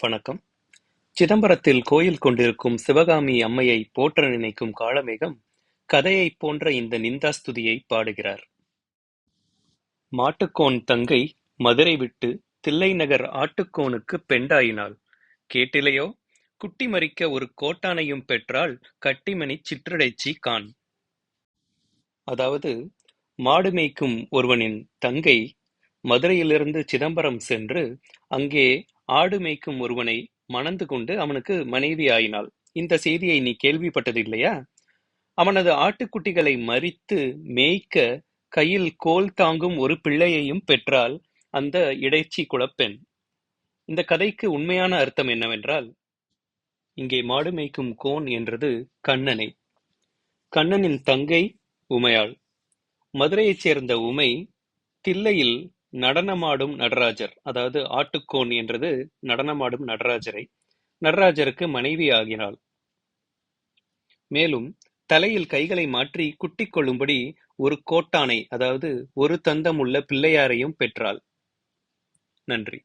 வணக்கம். சிதம்பரத்தில் கோயில் கொண்டிருக்கும் சிவகாமி அம்மையை போற்ற நினைக்கும் காளமேகம் கதையைப் போன்ற இந்த நிந்தாஸ்துதியைப் பாடுகிறார். மாட்டுக்கோன் தங்கை மதுரை விட்டு தில்லைநகர் ஆட்டுக்கோனுக்குப் பெண்டாயினாள். கேட்டிலையோ? குட்டி மரிக்க ஒரு கோட்டானையும் பெற்றாள் கட்டிமணிச் சிற்றிடைச்சி காண். அதாவது, மாடு மேய்க்கும் ஒருவனின் தங்கை மதுரையிலிருந்து சிதம்பரம் சென்று அங்கே ஆடு மேய்க்கும் ஒருவனை மணந்து கொண்டு அவனுக்கு மனைவி ஆயினாள். இந்த செய்தியை நீ கேள்விப்பட்டது இல்லையா? அவனது ஆட்டுக்குட்டிகளை மரித்து மேய்க்க கையில் கோல் தாங்கும் ஒரு பிள்ளையையும் பெற்றாள் அந்த இடைச்சி குலப்பெண். இந்த கதைக்கு உண்மையான அர்த்தம் என்னவென்றால், இங்கே மாடு மேய்க்கும் கோன் என்றது கண்ணனை. கண்ணனின் தங்கை உமையாள். மதுரையைச் சேர்ந்த உமை தில்லையில் நடனமாடும் நடராஜர், அதாவது ஆட்டுக்கோன் என்றது நடனமாடும் நடராஜருக்கு மனைவி ஆகினாள். மேலும் தலையில் கைகளை மாற்றி குட்டிக் கொள்ளும்படி ஒரு கோட்டானை, அதாவது ஒரு தந்தம் உள்ள பிள்ளையாரையும் பெற்றாள். நன்றி.